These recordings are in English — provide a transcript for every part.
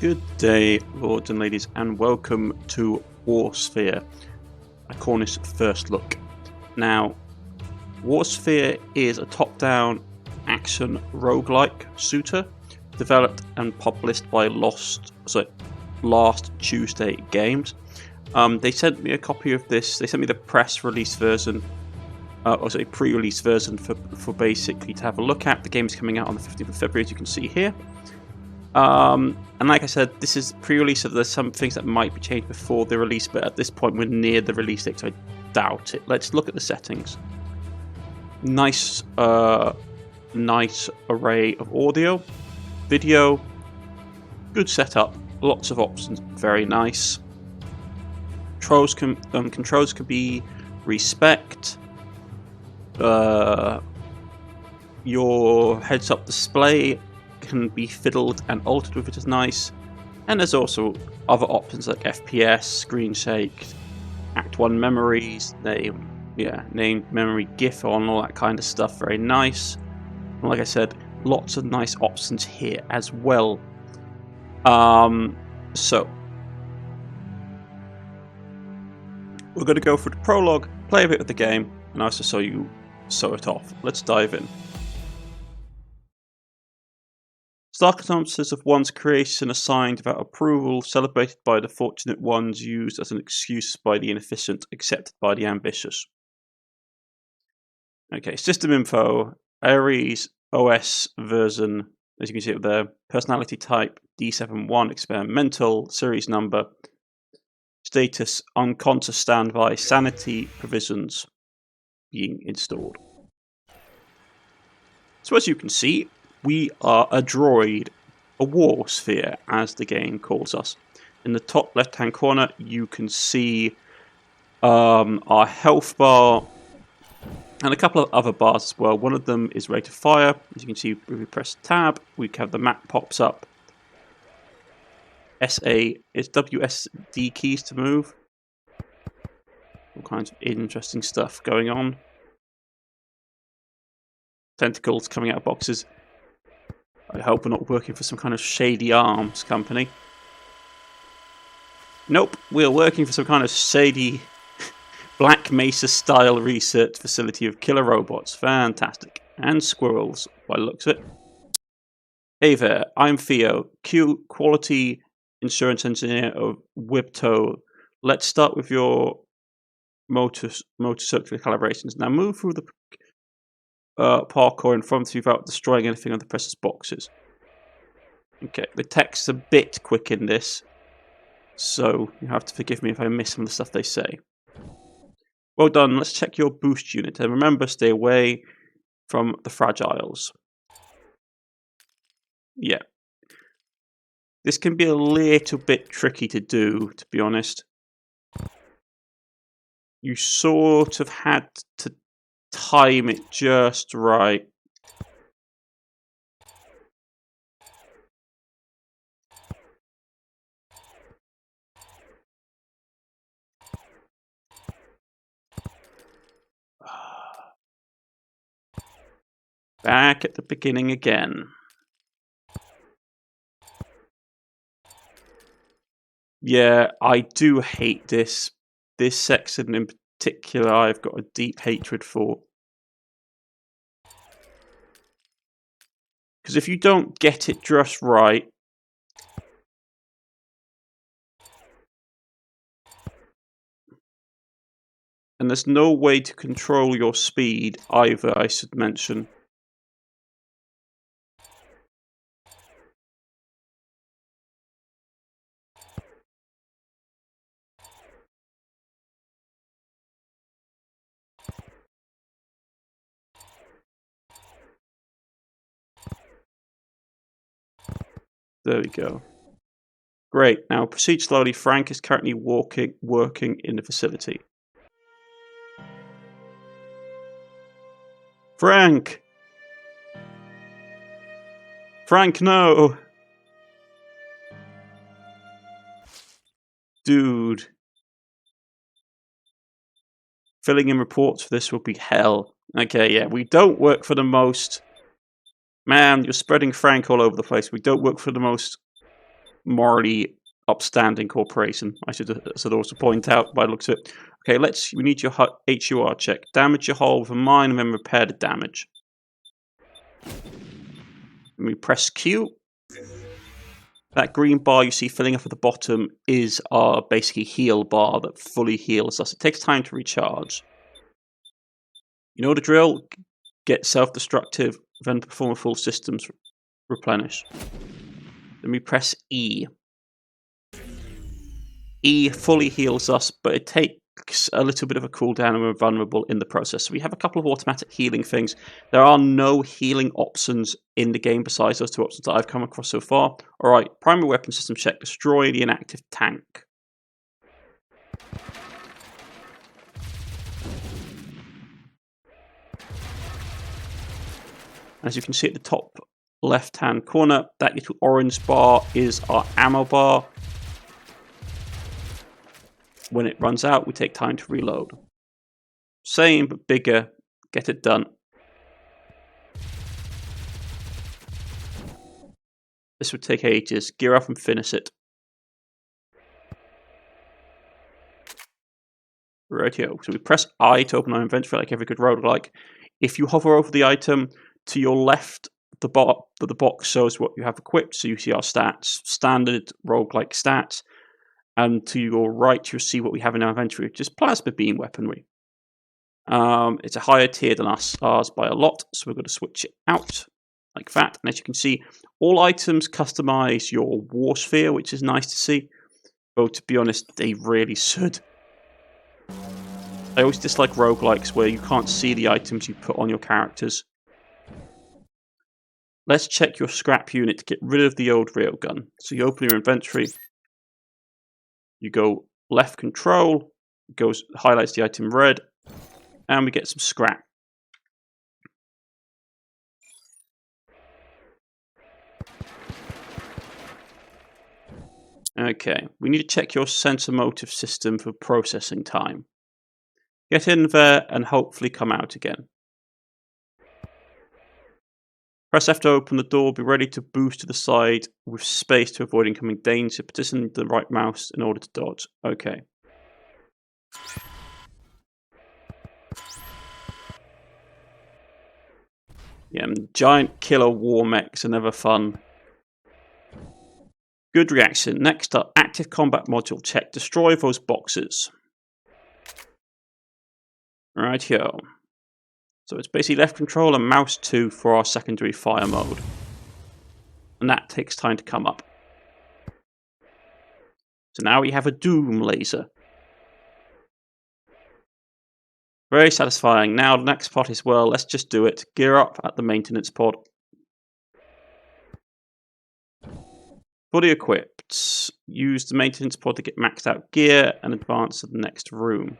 Good day, lords and ladies, and welcome to Warsphere, a Cornish First Look. Now, Warsphere is a top-down action roguelike shooter developed and published by Last Tuesday Games. They sent me a copy of this. They sent me the press release version, pre-release version for basically to have a look at. The game is coming out on the 15th of February, as you can see here. And like I said, this is pre-release, so there's some things that might be changed before the release, but at this point we're near the release date, so I doubt it. Let's look at the settings. Nice array of audio, video, good setup, lots of options, very nice. Controls can be respect. Your heads-up display can be fiddled and altered with, which is nice. And there's also other options like FPS, screen shake, Act 1 memories, named memory GIF on, all that kind of stuff. Very nice. And like I said, lots of nice options here as well. So we're going to go through the prologue, play a bit of the game, and also show it off. Let's dive in. Circumstances of one's creation assigned without approval, celebrated by the fortunate ones, used as an excuse by the inefficient, accepted by the ambitious. Okay, system info, Ares OS version, as you can see up there, personality type D71, experimental, series number, status unconscious standby, sanity provisions being installed. So as you can see, we are a droid, a Warsphere, as the game calls us. In the top left-hand corner, you can see our health bar and a couple of other bars as well. One of them is rate of fire. As you can see, if we press tab, we have the map pops up. It's WSD keys to move. All kinds of interesting stuff going on. Tentacles coming out of boxes. I hope we're not working for some kind of shady arms company. Nope, we're working for some kind of shady Black Mesa-style research facility of killer robots. Fantastic. And squirrels, by the looks of it. Hey there, I'm Theo, Quality Insurance Engineer of Wibto. Let's start with your motor circular calibrations. Now move through the parkour in front of you without destroying anything on the precious boxes. Okay, the text's a bit quick in this, so you have to forgive me if I miss some of the stuff they say. Well done, let's check your boost unit, and remember, stay away from the fragiles. Yeah. This can be a little bit tricky to do, to be honest. You sort of had to time it just right. Back at the beginning again. Yeah, I do hate this. This section in particular, I've got a deep hatred for. Because if you don't get it just right, and there's no way to control your speed either, I should mention. There we go. Great. Now proceed slowly. Frank is currently working in the facility. Frank! Frank, no! Dude. Filling in reports for this will be hell. Okay, yeah, we don't work for the most... Man, you're spreading Frank all over the place. We don't work for the most morally upstanding corporation. I should also point out by the looks of it. Okay, we need your HUR check. Damage your hull with a mine and then repair the damage. And we press Q. That green bar you see filling up at the bottom is our basically heal bar that fully heals us. It takes time to recharge. You know the drill? Get self-destructive, then perform a full systems replenish. Then we press E. E fully heals us, but it takes a little bit of a cooldown and we're vulnerable in the process. So we have a couple of automatic healing things. There are no healing options in the game besides those two options that I've come across so far. Alright, primary weapon system check. Destroy the inactive tank. As you can see at the top left-hand corner, that little orange bar is our ammo bar. When it runs out, we take time to reload. Same, but bigger. Get it done. This would take ages. Gear up and finish it. Rightio. So we press I to open our inventory like every good roguelike. If you hover over the item, to your left, the box shows what you have equipped. So you see our stats, standard roguelike stats. And to your right, you'll see what we have in our inventory, which is plasma beam weaponry. It's a higher tier than ours by a lot, so we're going to switch it out like that. And as you can see, all items customize your Warsphere, which is nice to see. Though, to be honest, they really should. I always dislike roguelikes where you can't see the items you put on your characters. Let's check your scrap unit to get rid of the old railgun. So you open your inventory. You go left control, highlights the item red, and we get some scrap. Okay, we need to check your sensor motive system for processing time. Get in there and hopefully come out again. Press F to open the door, be ready to boost to the side with space to avoid incoming danger. Position the right mouse in order to dodge. Okay. Yeah, giant killer war mechs are never fun. Good reaction. Next up, active combat module check. Destroy those boxes. Right here. So it's basically left control and mouse 2 for our secondary fire mode. And that takes time to come up. So now we have a Doom laser. Very satisfying. Now the next part is, well, let's just do it. Gear up at the maintenance pod. Fully equipped. Use the maintenance pod to get maxed out gear and advance to the next room.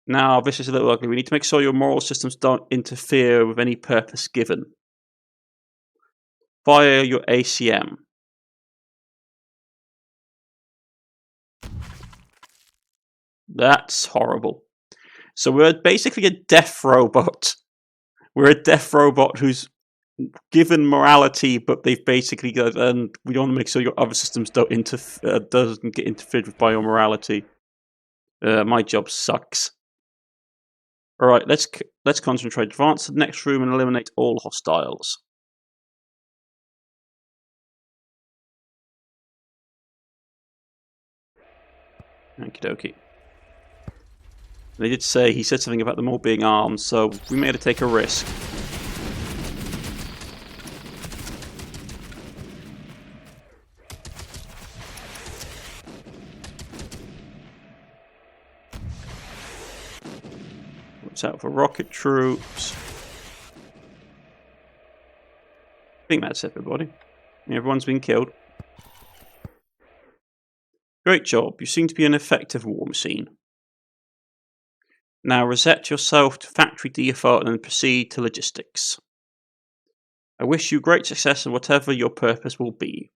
Now, this is a little ugly. We need to make sure your moral systems don't interfere with any purpose given. Via your ACM. That's horrible. So we're basically a death robot. We're a death robot who's given morality, but they've basically got, and we want to make sure your other systems doesn't get interfered with by your morality. My job sucks. All right, let's concentrate. Advance to the next room and eliminate all hostiles. Okie dokie. They did say, he said something about them all being armed, so we may have to take a risk. Watch out for rocket troops. I think that's everybody. Everyone's been killed. Great job. You seem to be an effective war machine. Now reset yourself to factory default and then proceed to logistics. I wish you great success in whatever your purpose will be.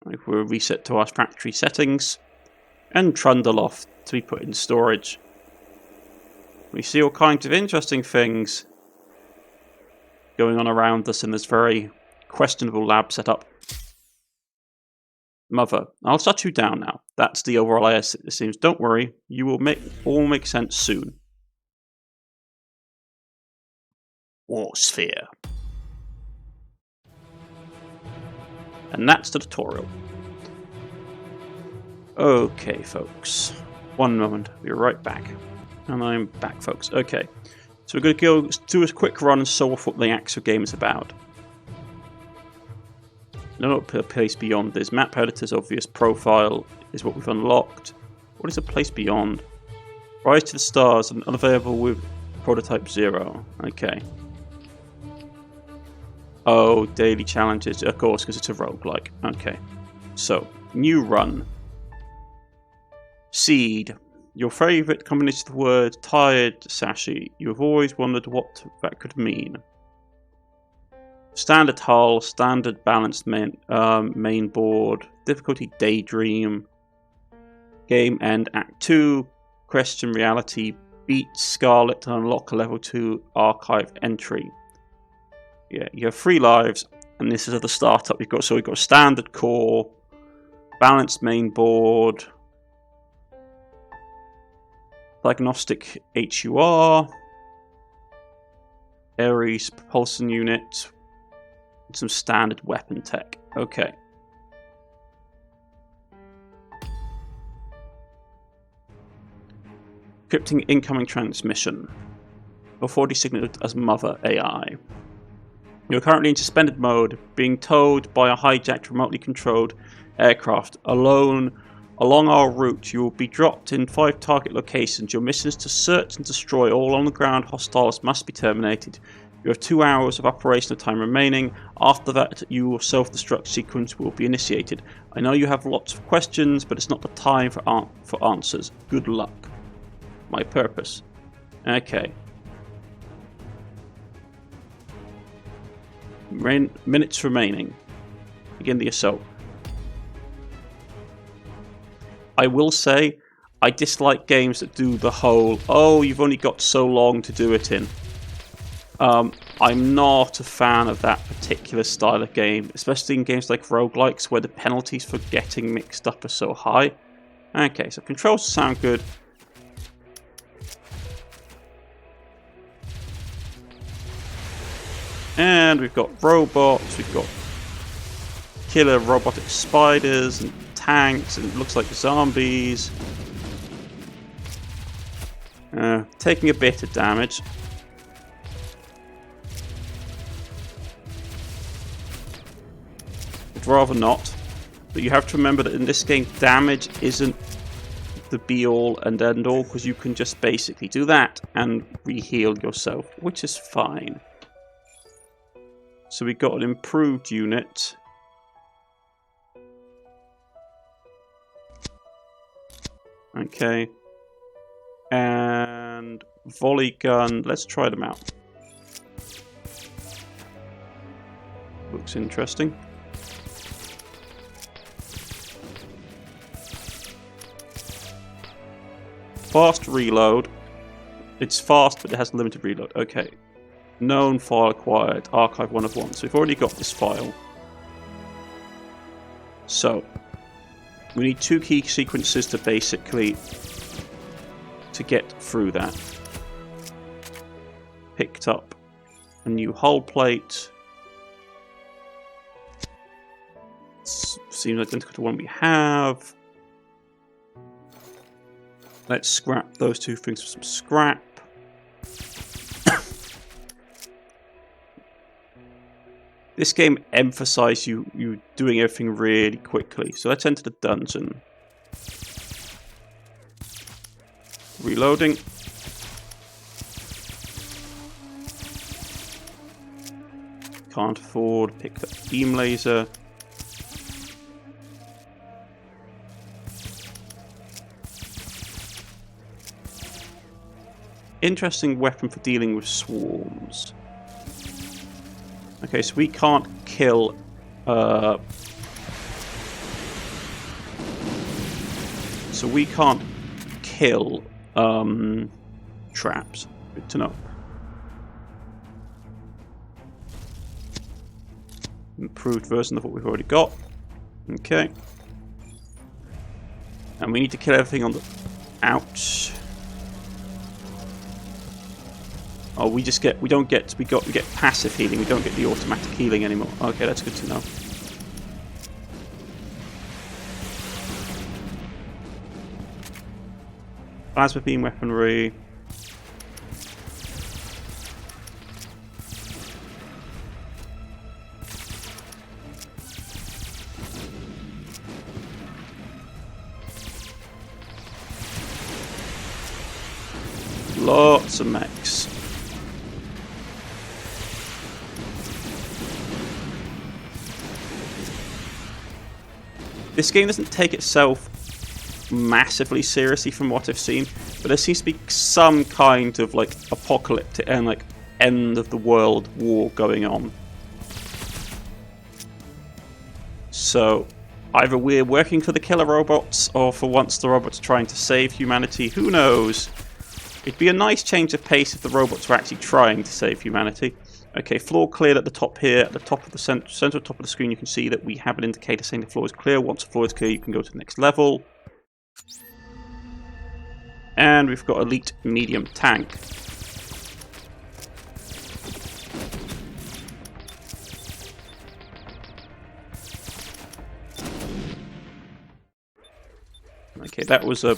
We'll reset to our factory settings and trundle off to be put in storage. We see all kinds of interesting things going on around us in this very questionable lab setup. Mother, I'll shut you down now. That's the overall idea, it seems. Don't worry, you will all make sense soon. Warsphere. And that's the tutorial. Okay, folks. One moment, we're right back. And I'm back, folks. Okay, so we're going to go do a quick run and show off what the actual game is about. No place beyond this. Map editors, obvious. Profile is what we've unlocked. What is a place beyond? Rise to the stars and unavailable with prototype 0. Okay. Oh, daily challenges, of course, because it's a roguelike. Okay. So, new run. Seed. Your favourite combination of the word tired, Sashi. You have always wondered what that could mean. Standard hull, standard balanced main board, difficulty daydream, game end act 2, question reality, beat Scarlet to unlock a level 2 archive entry. Yeah, you have 3 lives, and this is at the startup. We've got standard core, balanced main board, diagnostic HUR, Ares propulsion unit, and some standard weapon tech. Okay. Encrypting incoming transmission. Authority signaled as Mother AI. You are currently in suspended mode, being towed by a hijacked, remotely controlled aircraft. Along our route, you will be dropped in 5 target locations. Your mission is to search and destroy all on-the-ground hostiles must be terminated. You have 2 hours of operational time remaining. After that, your self-destruct sequence will be initiated. I know you have lots of questions, but it's not the time for answers. Good luck. My purpose. Okay. Minutes remaining. Begin the assault. I will say, I dislike games that do the whole, oh, you've only got so long to do it in. I'm not a fan of that particular style of game, especially in games like roguelikes where the penalties for getting mixed up are so high. Okay, so controls sound good. And we've got robots, we've got killer robotic spiders and tanks, and it looks like zombies. Taking a bit of damage. I'd rather not. But you have to remember that in this game, damage isn't the be-all and end-all, because you can just basically do that and re-heal yourself, which is fine. So we got an improved unit. Okay. And volley gun. Let's try them out. Looks interesting. Fast reload. It's fast, but it has limited reload. Okay. Known file acquired. Archive 1 of 1. So we've already got this file. So we need 2 key sequences to basically to get through that. Picked up a new hull plate. Seems identical to the one we have. Let's scrap those 2 things for some scrap. This game emphasizes you doing everything really quickly. So let's enter the dungeon. Reloading. Can't afford. Pick the beam laser. Interesting weapon for dealing with swarms. Okay, so we can't kill traps. Good to know. Improved version of what we've already got. Okay. And we need to kill everything on the... Ouch. Oh, we get passive healing. We don't get the automatic healing anymore. Okay, that's good to know. Plasma beam weaponry. Lots of mechs. This game doesn't take itself massively seriously from what I've seen, but there seems to be some kind of like apocalyptic and like end of the world war going on. So either we're working for the killer robots, or for once the robots are trying to save humanity. Who knows? It'd be a nice change of pace if the robots were actually trying to save humanity. Okay, floor cleared at the top here. At the top of the central top of the screen, you can see that we have an indicator saying the floor is clear. Once the floor is clear, you can go to the next level. And we've got elite medium tank. Okay, that was a...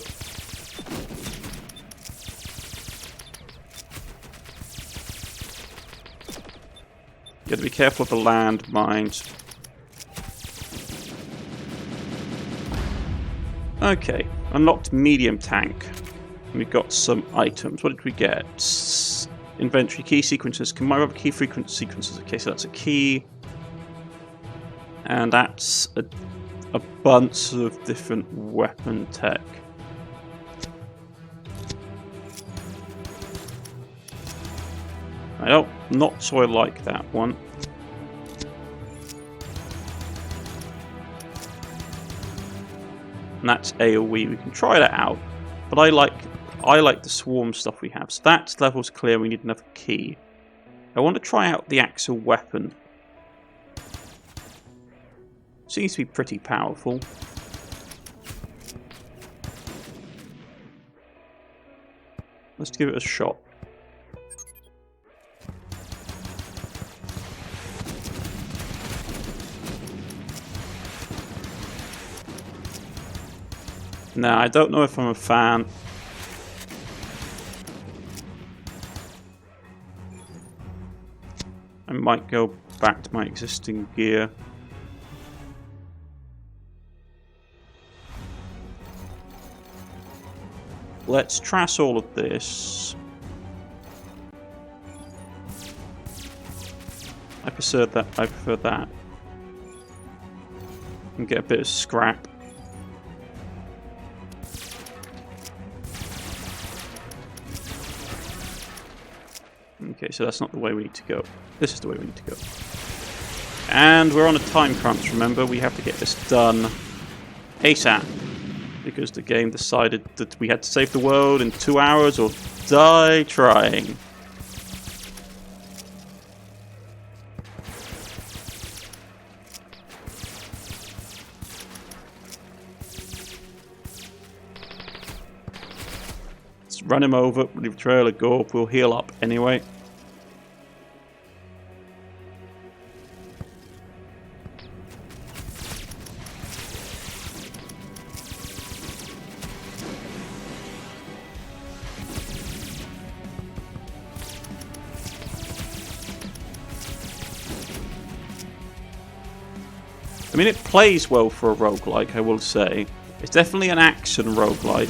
Got to be careful of the landmines. Okay, unlocked medium tank. We've got some items. What did we get? Inventory key sequences. Combine key frequent sequences. Okay, so that's a key. And that's a bunch of different weapon tech. Not so I like that one. And that's AoE. We can try that out, but I like the swarm stuff we have. So that level's clear. We need another key. I want to try out the actual weapon. Seems to be pretty powerful. Let's give it a shot. Now, I don't know if I'm a fan. I might go back to my existing gear. Let's trash all of this. I prefer that. And get a bit of scrap. Okay, so that's not the way we need to go. This is the way we need to go. And we're on a time crunch, remember? We have to get this done ASAP. Because the game decided that we had to save the world in 2 hours or die trying. Let's run him over, leave the trailer go, we'll heal up anyway. I mean, it plays well for a roguelike, I will say. It's definitely an action roguelike.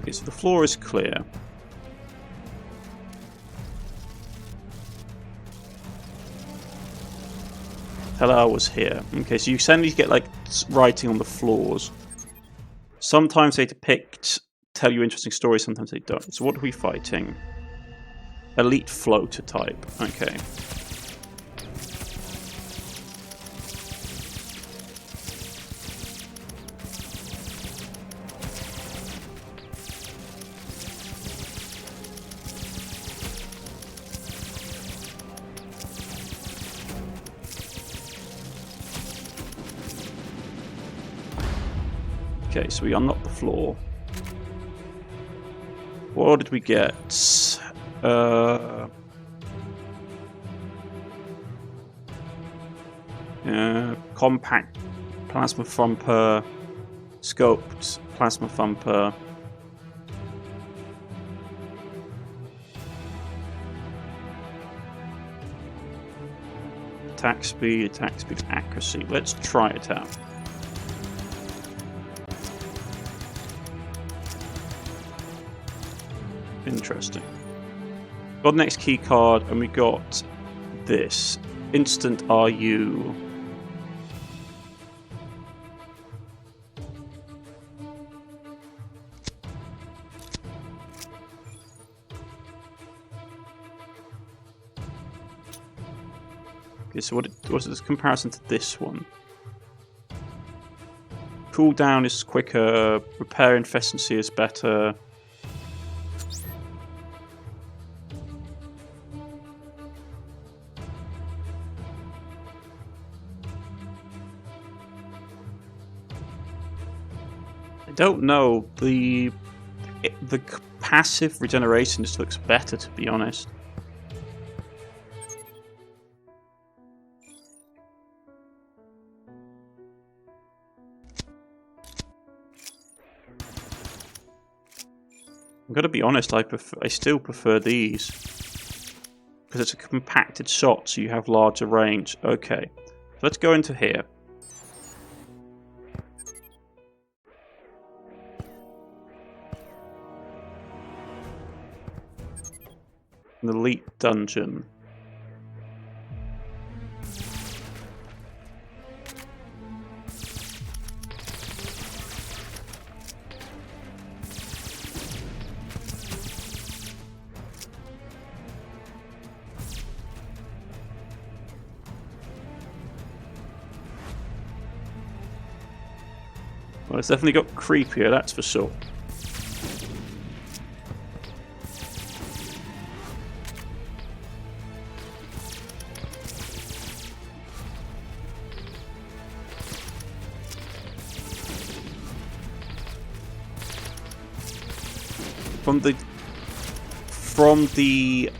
Okay, so the floor is clear. tell I was here. Okay, so you suddenly get like writing on the floors. Sometimes they depict, tell you interesting stories, sometimes they don't. So what are we fighting? Elite floater type. Okay. Okay, so we unlock the floor. What did we get? Compact plasma thumper, scoped plasma thumper. Attack speed, accuracy. Let's try it out. Interesting. Got next key card, and we got this instant RU. Okay, so what is this comparison to this one? Cooldown is quicker, repair efficiency is better. I don't know. The passive regeneration just looks better, to be honest. I'm gonna be honest. I still prefer these because it's a compacted shot, so you have larger range. Okay, let's go into here. An elite dungeon. Well, it's definitely got creepier, that's for sure. From the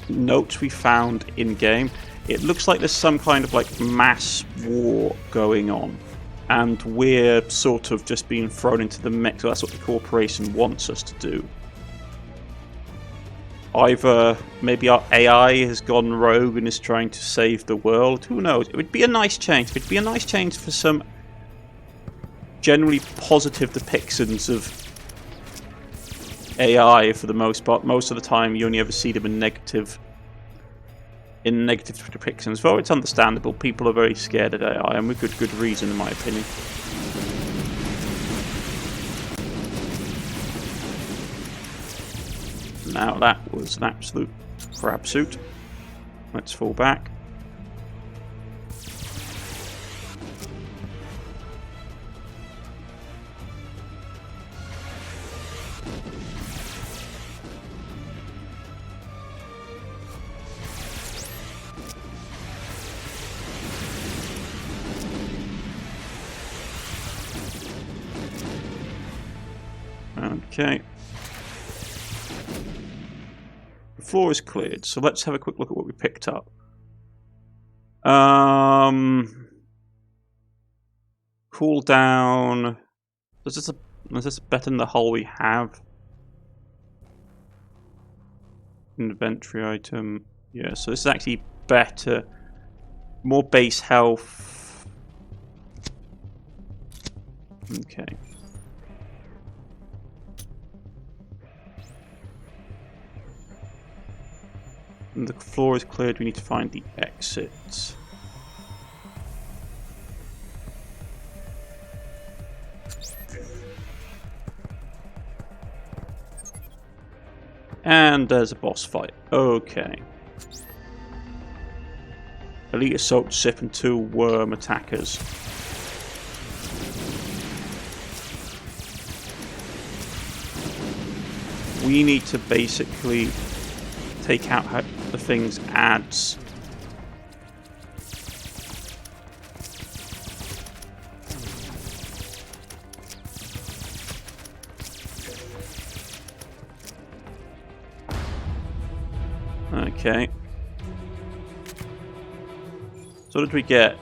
notes we found in game, it looks like there's some kind of like mass war going on, and we're sort of just being thrown into the mix. So that's what the corporation wants us to do. Either maybe our AI has gone rogue and is trying to save the world. Who knows? It would be a nice change. It'd be a nice change for some generally positive depictions of AI for the most part. Most of the time you only ever see them in negative depictions. Though it's understandable, people are very scared of AI, and with good reason in my opinion. Now that was an absolute crap suit. Let's fall back. Okay. The floor is cleared, so let's have a quick look at what we picked up. Cooldown. Is this better than the hull we have? Inventory item. Yeah, so this is actually better. More base health. Okay. And the floor is cleared, we need to find the exit. And there's a boss fight. Okay. Elite Assault Ship and 2 worm attackers. We need to basically take out the thing's adds. Okay. So what did we get?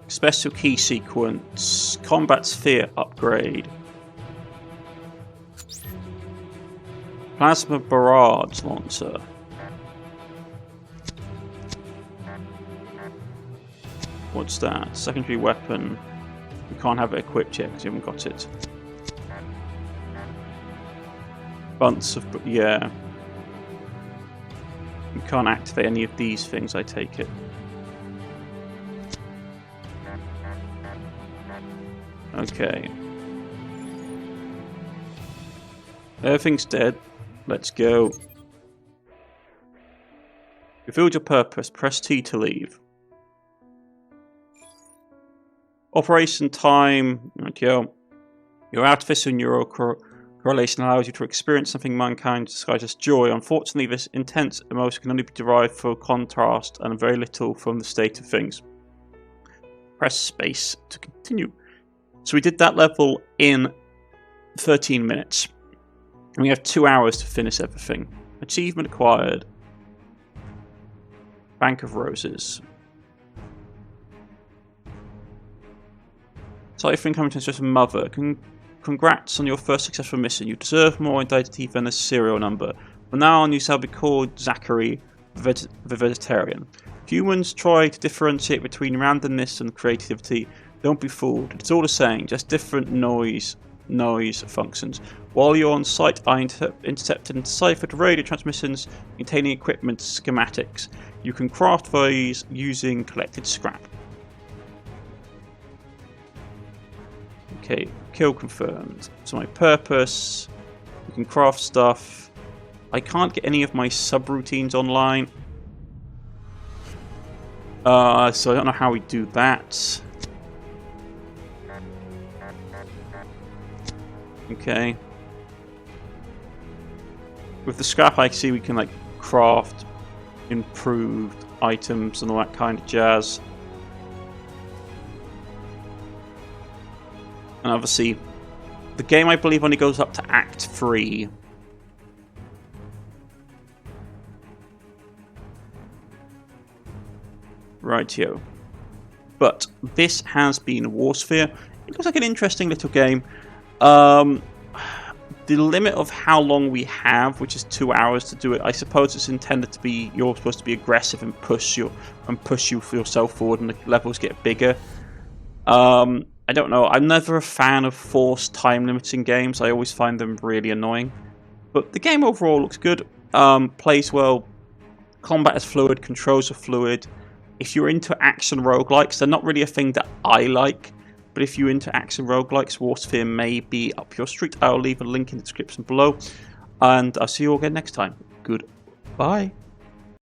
Special key sequence, combat sphere upgrade, plasma barrage launcher. What's that? Secondary weapon. We can't have it equipped yet because we haven't got it. Bunts of... yeah. We can't activate any of these things, I take it. Okay. Everything's dead. Let's go. Revealed your purpose. Press T to leave. Operation time. Okay. Your artificial neural correlation allows you to experience something mankind describes as joy. Unfortunately, this intense emotion can only be derived from contrast and very little from the state of things. Press space to continue. So we did that level in 13 minutes. And we have 2 hours to finish everything. Achievement acquired. Bank of Roses. Sci-fi incompetence just a mother. Congrats on your first successful mission. You deserve more identity than a serial number. From now on, you shall be called Zachary the Vegetarian. Humans try to differentiate between randomness and creativity. Don't be fooled. It's all the same, just different noise functions. While you're on site, I intercepted and deciphered radio transmissions containing equipment schematics. You can craft these using collected scrap. Okay, kill confirmed. So my purpose, you can craft stuff. I can't get any of my subroutines online. So I don't know how we do that. Okay. With the scrap I see we can like craft improved items and all that kind of jazz. And obviously, the game I believe only goes up to Act 3. Rightio. But this has been Warsphere. It looks like an interesting little game. The limit of how long we have, which is 2 hours to do it, I suppose it's intended to be you're supposed to be aggressive and push you for yourself forward, and the levels get bigger. I don't know. I'm never a fan of forced time limiting games. I always find them really annoying. But the game overall looks good. Plays well. Combat is fluid. Controls are fluid. If you're into action roguelikes, they're not really a thing that I like. But if you're into action roguelikes, Warsphere may be up your street. I'll leave a link in the description below. And I'll see you all again next time. Goodbye.